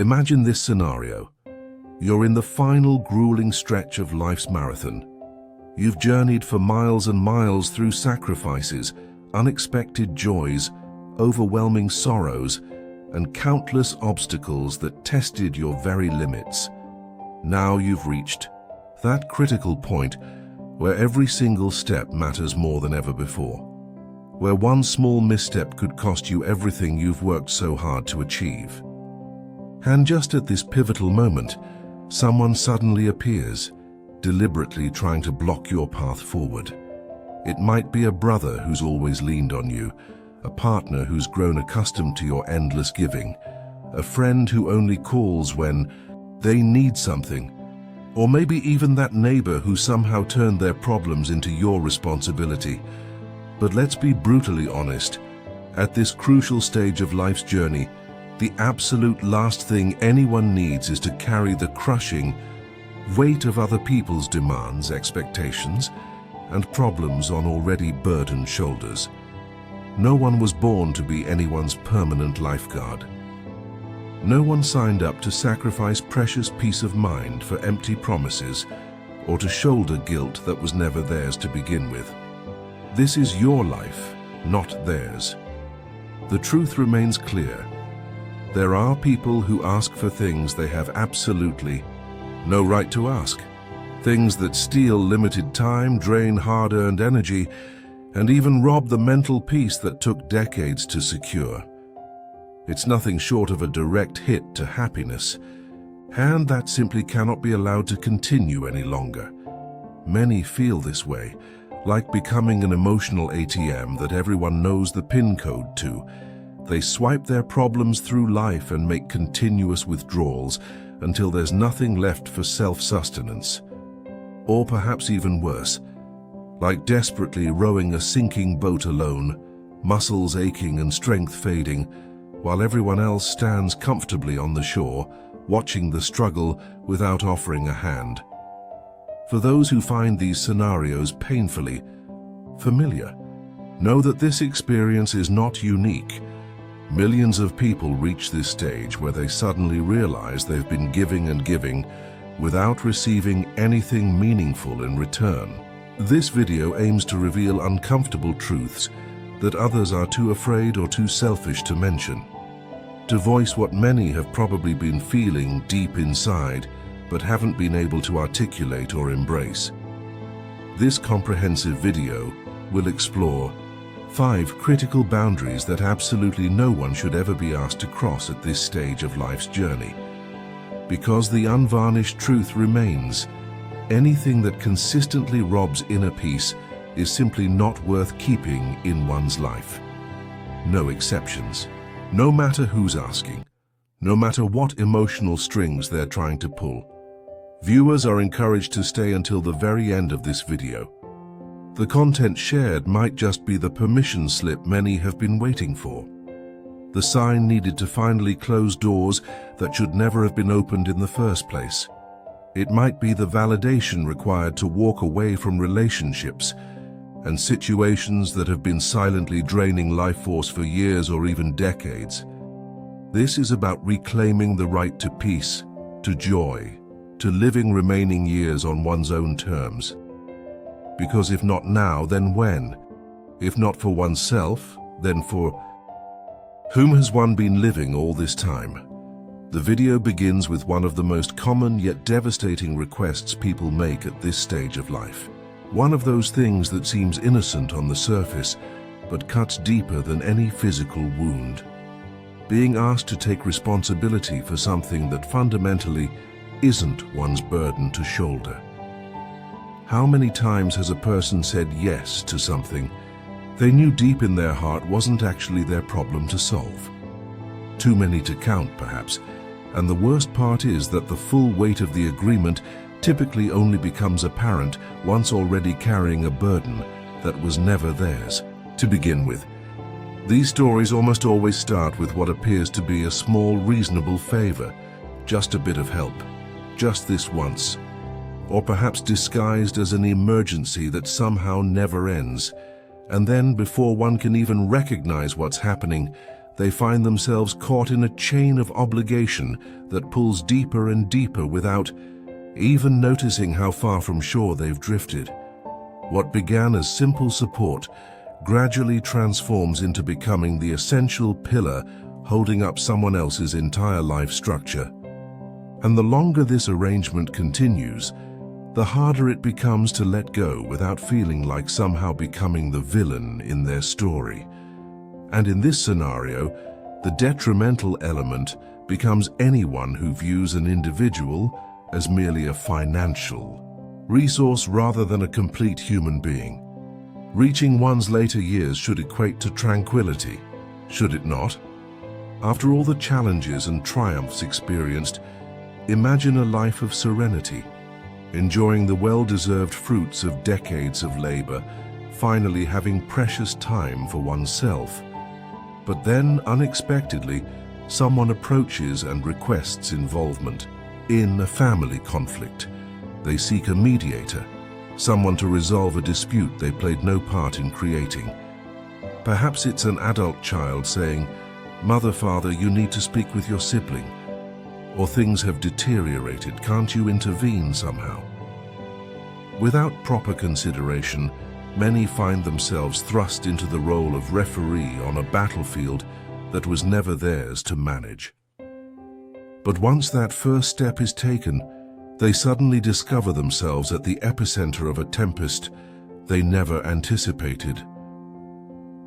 Imagine this scenario. You're in the final grueling stretch of life's marathon. You've journeyed for miles and miles through sacrifices, unexpected joys, overwhelming sorrows, and countless obstacles that tested your very limits. Now you've reached that critical point where every single step matters more than ever before, where one small misstep could cost you everything you've worked so hard to achieve. And just at this pivotal moment, someone suddenly appears, deliberately trying to block your path forward. It might be a brother who's always leaned on you, a partner who's grown accustomed to your endless giving, a friend who only calls when they need something, or maybe even that neighbor who somehow turned their problems into your responsibility. But let's be brutally honest, at this crucial stage of life's journey, the absolute last thing anyone needs is to carry the crushing weight of other people's demands, expectations, and problems on already burdened shoulders. No one was born to be anyone's permanent lifeguard. No one signed up to sacrifice precious peace of mind for empty promises or to shoulder guilt that was never theirs to begin with. This is your life, not theirs. The truth remains clear. There are people who ask for things they have absolutely no right to ask. Things that steal limited time, drain hard-earned energy, and even rob the mental peace that took decades to secure. It's nothing short of a direct hit to happiness, and that simply cannot be allowed to continue any longer. Many feel this way, like becoming an emotional ATM that everyone knows the PIN code to. They swipe their problems through life and make continuous withdrawals until there's nothing left for self-sustenance. Or perhaps even worse, like desperately rowing a sinking boat alone, muscles aching and strength fading, while everyone else stands comfortably on the shore, watching the struggle without offering a hand. For those who find these scenarios painfully familiar, know that this experience is not unique. Millions of people reach this stage where they suddenly realize they've been giving and giving without receiving anything meaningful in return. This video aims to reveal uncomfortable truths that others are too afraid or too selfish to mention, to voice what many have probably been feeling deep inside but haven't been able to articulate or embrace. This comprehensive video will explore 5 critical boundaries that absolutely no one should ever be asked to cross at this stage of life's journey. Because the unvarnished truth remains, anything that consistently robs inner peace is simply not worth keeping in one's life. No exceptions. No matter who's asking, no matter what emotional strings they're trying to pull. Viewers are encouraged to stay until the very end of this video. The content shared might just be the permission slip many have been waiting for. The sign needed to finally close doors that should never have been opened in the first place. It might be the validation required to walk away from relationships and situations that have been silently draining life force for years or even decades. This is about reclaiming the right to peace, to joy, to living remaining years on one's own terms. Because if not now, then when? If not for oneself, then for whom has one been living all this time? The video begins with one of the most common yet devastating requests people make at this stage of life. One of those things that seems innocent on the surface, but cuts deeper than any physical wound. Being asked to take responsibility for something that fundamentally isn't one's burden to shoulder. How many times has a person said yes to something they knew deep in their heart wasn't actually their problem to solve? Too many to count, perhaps. And the worst part is that the full weight of the agreement typically only becomes apparent once already carrying a burden that was never theirs to begin with. These stories almost always start with what appears to be a small, reasonable favor, just a bit of help, just this once, or perhaps disguised as an emergency that somehow never ends. And then, before one can even recognize what's happening, they find themselves caught in a chain of obligation that pulls deeper and deeper without even noticing how far from shore they've drifted. What began as simple support gradually transforms into becoming the essential pillar holding up someone else's entire life structure. And the longer this arrangement continues, the harder it becomes to let go without feeling like somehow becoming the villain in their story. And in this scenario, the detrimental element becomes anyone who views an individual as merely a financial resource rather than a complete human being. Reaching one's later years should equate to tranquility, should it not? After all the challenges and triumphs experienced, imagine a life of serenity, enjoying the well-deserved fruits of decades of labor, finally having precious time for oneself. But then, unexpectedly, someone approaches and requests involvement in a family conflict. They seek a mediator, someone to resolve a dispute they played no part in creating. Perhaps it's an adult child saying, "Mother, father, you need to speak with your sibling." Or things have deteriorated, can't you intervene somehow? Without proper consideration, many find themselves thrust into the role of referee on a battlefield that was never theirs to manage. But once that first step is taken, they suddenly discover themselves at the epicenter of a tempest they never anticipated.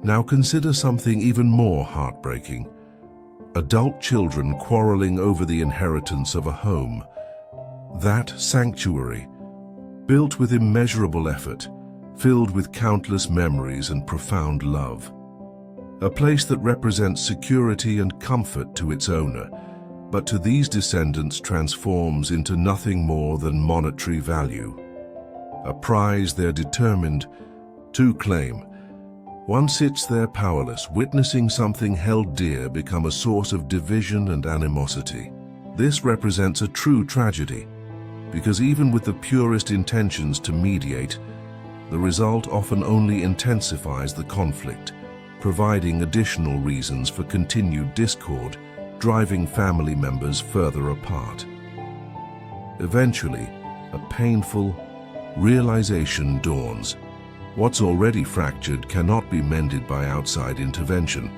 Now consider something even more heartbreaking. Adult children quarreling over the inheritance of a home. That sanctuary, built with immeasurable effort, filled with countless memories and profound love. A place that represents security and comfort to its owner, but to these descendants transforms into nothing more than monetary value. A prize they're determined to claim. One sits there powerless, witnessing something held dear become a source of division and animosity. This represents a true tragedy, because even with the purest intentions to mediate, the result often only intensifies the conflict, providing additional reasons for continued discord, driving family members further apart. Eventually, a painful realization dawns. What's already fractured cannot be mended by outside intervention.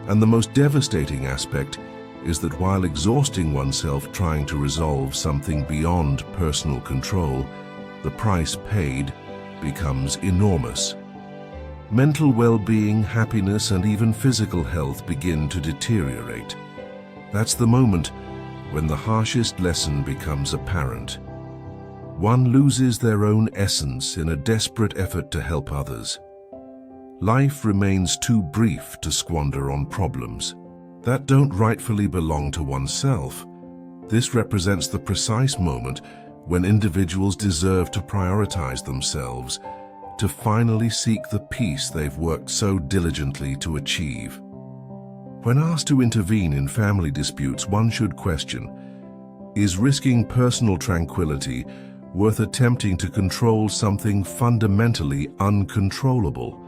And the most devastating aspect is that while exhausting oneself trying to resolve something beyond personal control, the price paid becomes enormous. Mental well-being, happiness, and even physical health begin to deteriorate. That's the moment when the harshest lesson becomes apparent. One loses their own essence in a desperate effort to help others. Life remains too brief to squander on problems that don't rightfully belong to oneself. This represents the precise moment when individuals deserve to prioritize themselves, to finally seek the peace they've worked so diligently to achieve. When asked to intervene in family disputes, one should question, is risking personal tranquility worth attempting to control something fundamentally uncontrollable?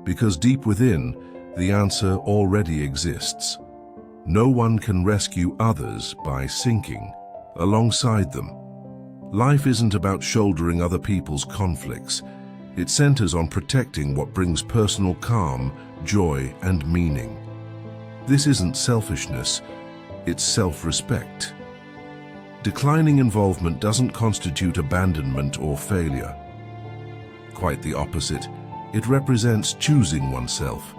Because deep within, the answer already exists. No one can rescue others by sinking alongside them. Life isn't about shouldering other people's conflicts. It centers on protecting what brings personal calm, joy, and meaning. This isn't selfishness, it's self-respect. Declining involvement doesn't constitute abandonment or failure. Quite the opposite, it represents choosing oneself.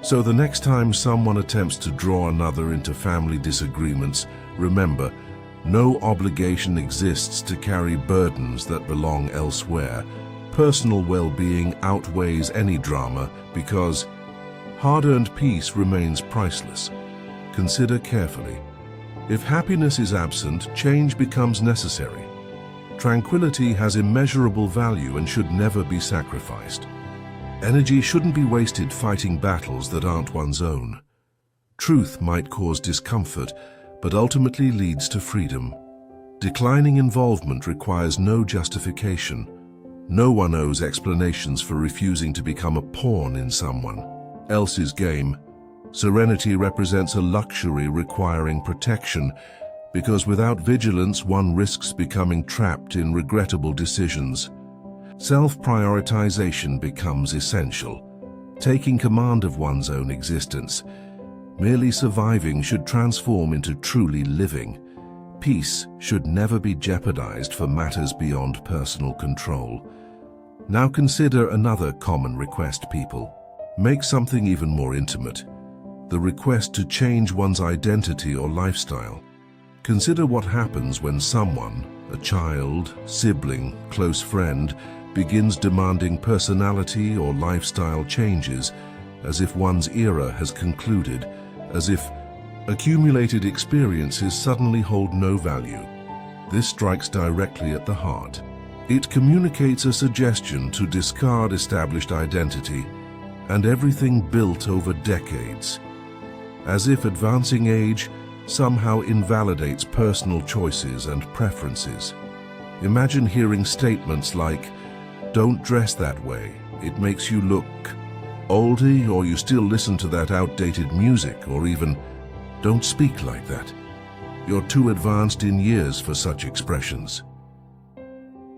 So the next time someone attempts to draw another into family disagreements, remember, no obligation exists to carry burdens that belong elsewhere. Personal well-being outweighs any drama because hard-earned peace remains priceless. Consider carefully. If happiness is absent, change becomes necessary. Tranquility has immeasurable value and should never be sacrificed. Energy shouldn't be wasted fighting battles that aren't one's own. Truth might cause discomfort, but ultimately leads to freedom. Declining involvement requires no justification. No one owes explanations for refusing to become a pawn in someone else's game. Serenity represents a luxury requiring protection, because without vigilance one risks becoming trapped in regrettable decisions. Self-prioritization becomes essential. Taking command of one's own existence. Merely surviving should transform into truly living. Peace should never be jeopardized for matters beyond personal control. Now consider another common request people. Make something even more intimate. The request to change one's identity or lifestyle. Consider what happens when someone, a child, sibling, close friend, begins demanding personality or lifestyle changes, as if one's era has concluded, as if accumulated experiences suddenly hold no value. This strikes directly at the heart. It communicates a suggestion to discard established identity and everything built over decades, as if advancing age somehow invalidates personal choices and preferences. Imagine hearing statements like, "Don't dress that way, it makes you look oldie," or "You still listen to that outdated music," or even, "Don't speak like that. You're too advanced in years for such expressions."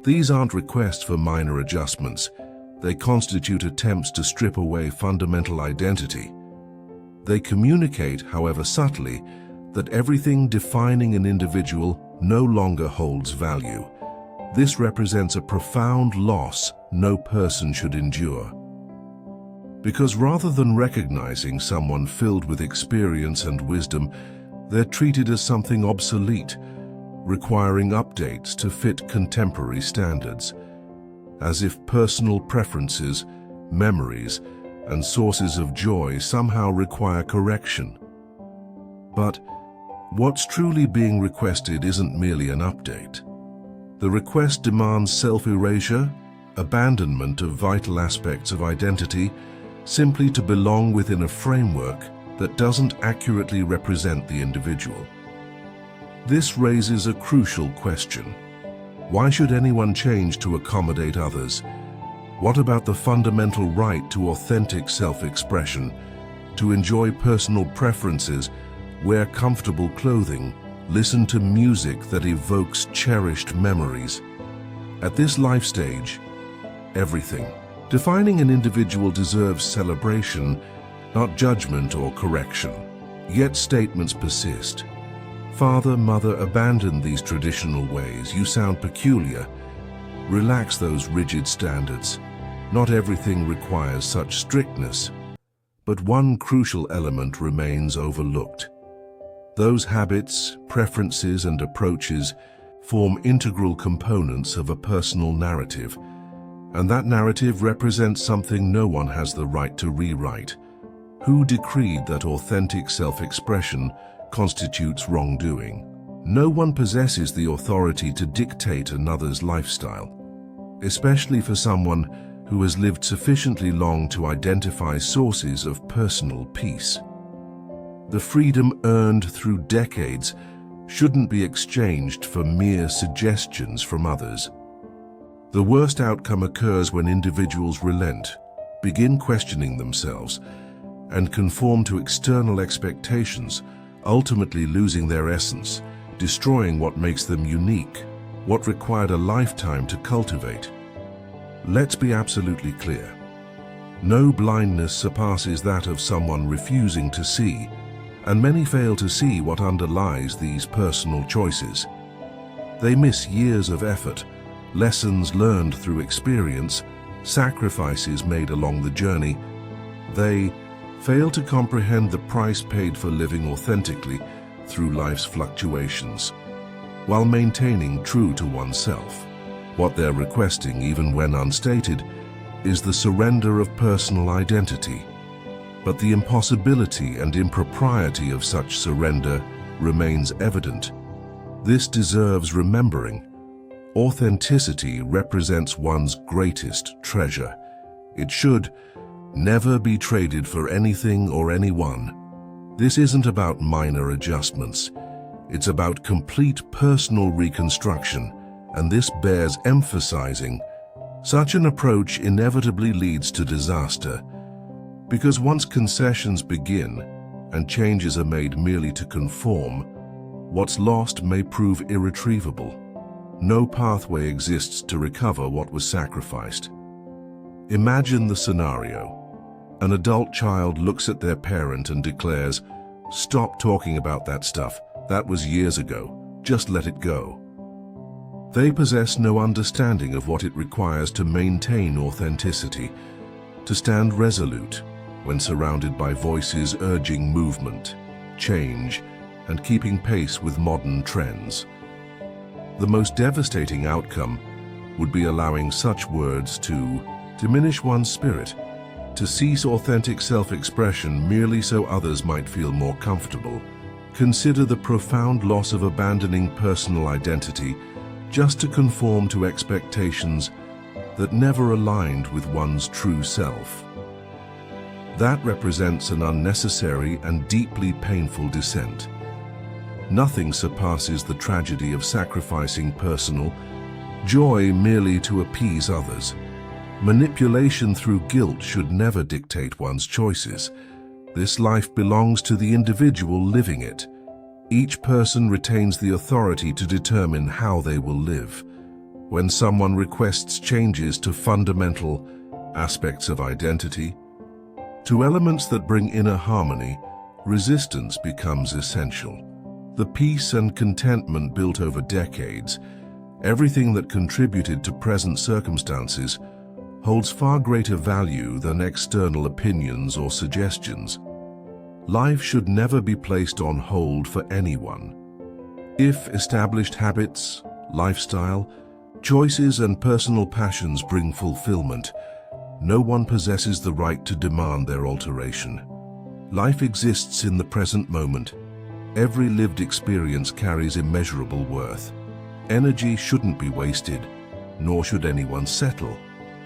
These aren't requests for minor adjustments. They constitute attempts to strip away fundamental identity. They communicate, however subtly, that everything defining an individual no longer holds value. This represents a profound loss no person should endure. Because rather than recognizing someone filled with experience and wisdom, they're treated as something obsolete, requiring updates to fit contemporary standards, as if personal preferences, memories, and sources of joy somehow require correction. But what's truly being requested isn't merely an update. The request demands self-erasure, abandonment of vital aspects of identity, simply to belong within a framework that doesn't accurately represent the individual. This raises a crucial question. Why should anyone change to accommodate others? What about the fundamental right to authentic self-expression, to enjoy personal preferences, wear comfortable clothing, listen to music that evokes cherished memories? At this life stage, everything defining an individual deserves celebration, not judgment or correction. Yet statements persist. "Father, mother, abandon these traditional ways. You sound peculiar." Relax those rigid standards. Not everything requires such strictness. But one crucial element remains overlooked. Those habits, preferences, and approaches form integral components of a personal narrative, and that narrative represents something no one has the right to rewrite. Who decreed that authentic self-expression constitutes wrongdoing? No one possesses the authority to dictate another's lifestyle, especially for someone who has lived sufficiently long to identify sources of personal peace. The freedom earned through decades shouldn't be exchanged for mere suggestions from others. The worst outcome occurs when individuals relent, begin questioning themselves, and conform to external expectations, ultimately losing their essence, destroying what makes them unique, what required a lifetime to cultivate. Let's be absolutely clear. No blindness surpasses that of someone refusing to see, and many fail to see what underlies these personal choices. They miss years of effort, lessons learned through experience, sacrifices made along the journey. They fail to comprehend the price paid for living authentically through life's fluctuations, while maintaining true to oneself. What they're requesting, even when unstated, is the surrender of personal identity. But the impossibility and impropriety of such surrender remains evident. This deserves remembering. Authenticity represents one's greatest treasure. It should never be traded for anything or anyone. This isn't about minor adjustments. It's about complete personal reconstruction, and this bears emphasizing. Such an approach inevitably leads to disaster, because once concessions begin, and changes are made merely to conform, what's lost may prove irretrievable. No pathway exists to recover what was sacrificed. Imagine the scenario. An adult child looks at their parent and declares, "Stop talking about that stuff. That was years ago. Just let it go." They possess no understanding of what it requires to maintain authenticity, to stand resolute when surrounded by voices urging movement, change, and keeping pace with modern trends. The most devastating outcome would be allowing such words to diminish one's spirit, to cease authentic self-expression merely so others might feel more comfortable. Consider the profound loss of abandoning personal identity just to conform to expectations that never aligned with one's true self. That represents an unnecessary and deeply painful descent. Nothing surpasses the tragedy of sacrificing personal joy merely to appease others. Manipulation through guilt should never dictate one's choices. This life belongs to the individual living it. Each person retains the authority to determine how they will live. When someone requests changes to fundamental aspects of identity, to elements that bring inner harmony, resistance becomes essential. The peace and contentment built over decades, everything that contributed to present circumstances, holds far greater value than external opinions or suggestions. Life should never be placed on hold for anyone. If established habits, lifestyle, choices, and personal passions bring fulfillment, no one possesses the right to demand their alteration. Life exists in the present moment. Every lived experience carries immeasurable worth. Energy shouldn't be wasted, nor should anyone settle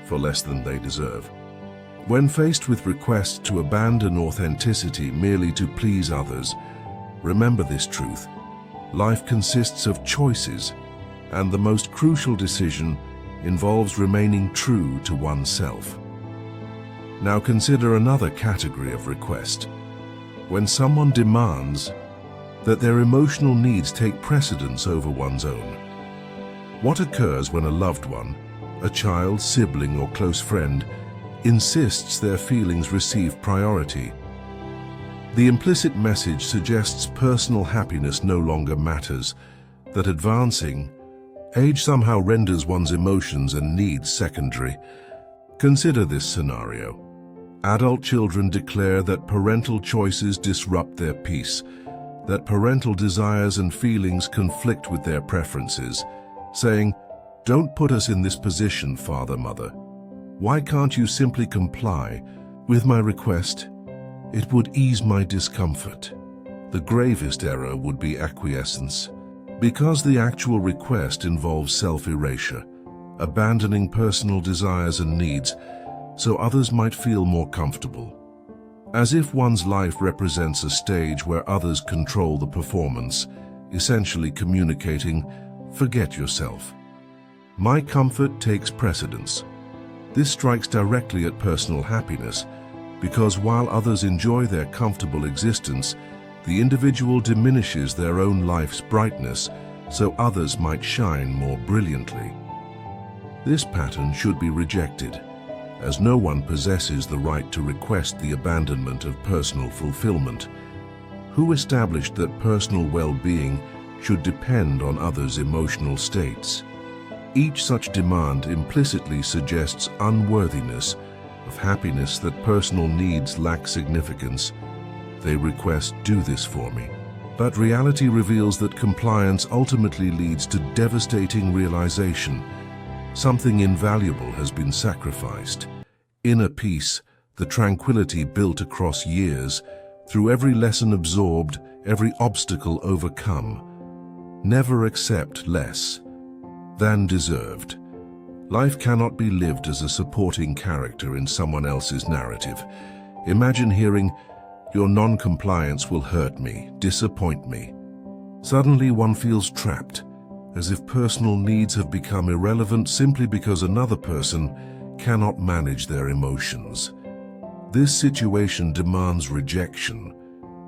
for less than they deserve. When faced with requests to abandon authenticity merely to please others, remember this truth. Life consists of choices, and the most crucial decision involves remaining true to oneself. Now consider another category of request. When someone demands that their emotional needs take precedence over one's own. What occurs when a loved one, a child, sibling, or close friend, insists their feelings receive priority? The implicit message suggests personal happiness no longer matters, that advancing age somehow renders one's emotions and needs secondary. Consider this scenario. Adult children declare that parental choices disrupt their peace, that parental desires and feelings conflict with their preferences, saying, "Don't put us in this position, father, mother. Why can't you simply comply with my request? It would ease my discomfort." The gravest error would be acquiescence, because the actual request involves self-erasure, abandoning personal desires and needs so others might feel more comfortable. As if one's life represents a stage where others control the performance, essentially communicating, "Forget yourself. My comfort takes precedence." This strikes directly at personal happiness, because while others enjoy their comfortable existence, the individual diminishes their own life's brightness so others might shine more brilliantly. This pattern should be rejected, as no one possesses the right to request the abandonment of personal fulfillment. Who established that personal well-being should depend on others' emotional states? Each such demand implicitly suggests unworthiness of happiness, that personal needs lack significance. They request, "Do this for me." But reality reveals that compliance ultimately leads to devastating realization. Something invaluable has been sacrificed. Inner peace, the tranquility built across years, through every lesson absorbed, every obstacle overcome. Never accept less than deserved. Life cannot be lived as a supporting character in someone else's narrative. Imagine hearing, "Your non-compliance will hurt me, disappoint me." Suddenly one feels trapped, as if personal needs have become irrelevant simply because another person cannot manage their emotions. This situation demands rejection,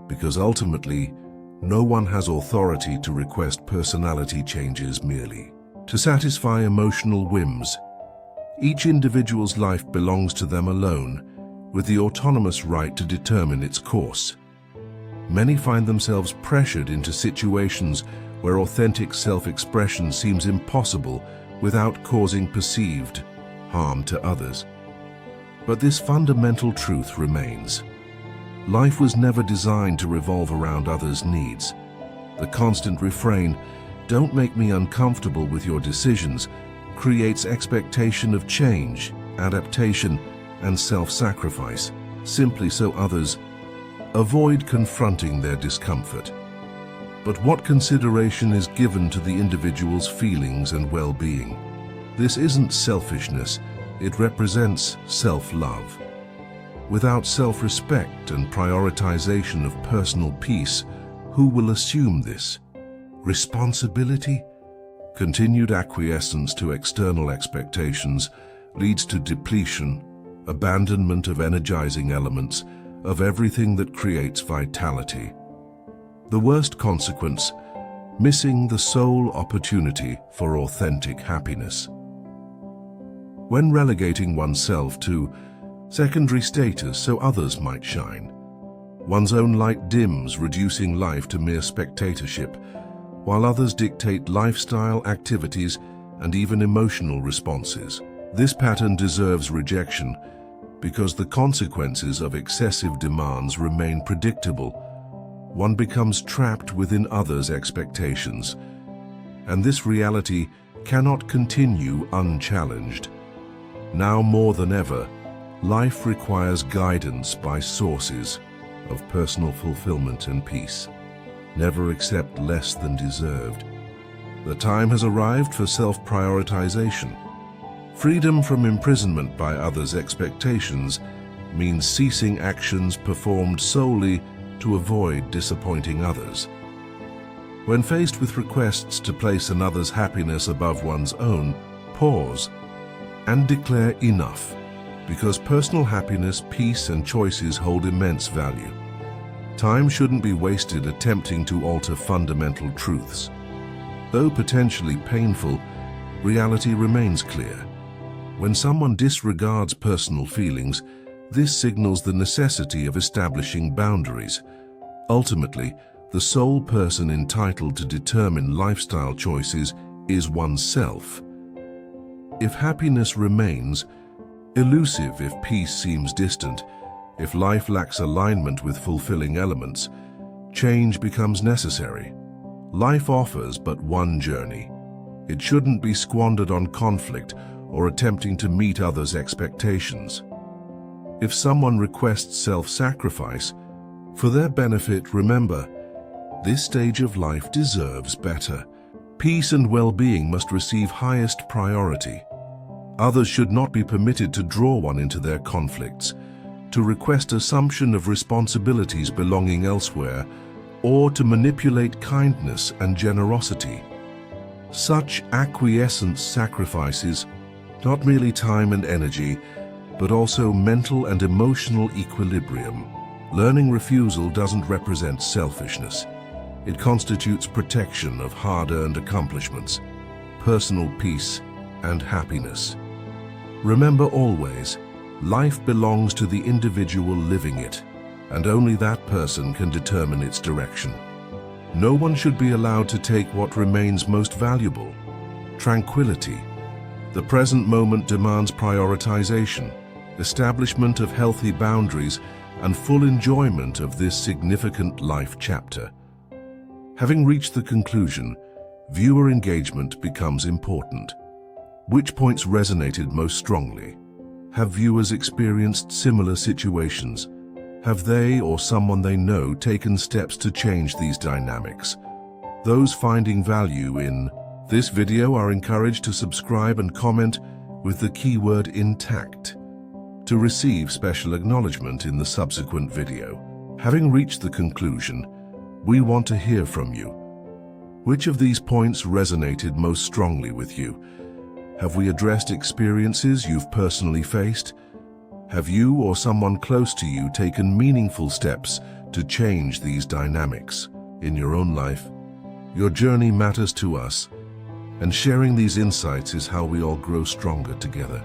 because ultimately, no one has authority to request personality changes merely to satisfy emotional whims. Each individual's life belongs to them alone, with the autonomous right to determine its course. Many find themselves pressured into situations where authentic self-expression seems impossible without causing perceived harm to others. But this fundamental truth remains. Life was never designed to revolve around others' needs. The constant refrain, "Don't make me uncomfortable with your decisions," creates expectation of change, adaptation, and self-sacrifice, simply so others avoid confronting their discomfort. But what consideration is given to the individual's feelings and well-being? This isn't selfishness, it represents self-love. Without self-respect and prioritization of personal peace, who will assume this? Responsibility? Continued acquiescence to external expectations leads to depletion, abandonment of energizing elements, of everything that creates vitality. The worst consequence, missing the sole opportunity for authentic happiness. When relegating oneself to secondary status so others might shine, one's own light dims, reducing life to mere spectatorship, while others dictate lifestyle, activities, and even emotional responses. This pattern deserves rejection because the consequences of excessive demands remain predictable. One becomes trapped within others' expectations, and this reality cannot continue unchallenged. Now more than ever, life requires guidance by sources of personal fulfillment and peace. Never accept less than deserved. The time has arrived for self-prioritization. Freedom from imprisonment by others' expectations means ceasing actions performed solely to avoid disappointing others. When faced with requests to place another's happiness above one's own, pause and declare enough, because personal happiness, peace, and choices hold immense value. Time shouldn't be wasted attempting to alter fundamental truths. Though potentially painful, reality remains clear. When someone disregards personal feelings, this signals the necessity of establishing boundaries. Ultimately, the sole person entitled to determine lifestyle choices is oneself. If happiness remains elusive, if peace seems distant, if life lacks alignment with fulfilling elements, change becomes necessary. Life offers but one journey. It shouldn't be squandered on conflict or attempting to meet others' expectations. If someone requests self-sacrifice, for their benefit, remember, this stage of life deserves better. Peace and well-being must receive highest priority. Others should not be permitted to draw one into their conflicts, to request assumption of responsibilities belonging elsewhere, or to manipulate kindness and generosity. Such acquiescence sacrifices not merely time and energy, but also mental and emotional equilibrium. Learning refusal doesn't represent selfishness. It constitutes protection of hard-earned accomplishments, personal peace, and happiness. Remember always, life belongs to the individual living it, and only that person can determine its direction. No one should be allowed to take what remains most valuable: tranquility. The present moment demands prioritization, establishment of healthy boundaries, and full enjoyment of this significant life chapter. Having reached the conclusion, viewer engagement becomes important. Which points resonated most strongly? Have viewers experienced similar situations? Have they or someone they know taken steps to change these dynamics? Those finding value in this video are encouraged to subscribe and comment with the keyword intact to receive special acknowledgement in the subsequent video. Having reached the conclusion, we want to hear from you. Which of these points resonated most strongly with you? Have we addressed experiences you've personally faced? Have you or someone close to you taken meaningful steps to change these dynamics in your own life. Your journey matters to us, and sharing these insights is how we all grow stronger together.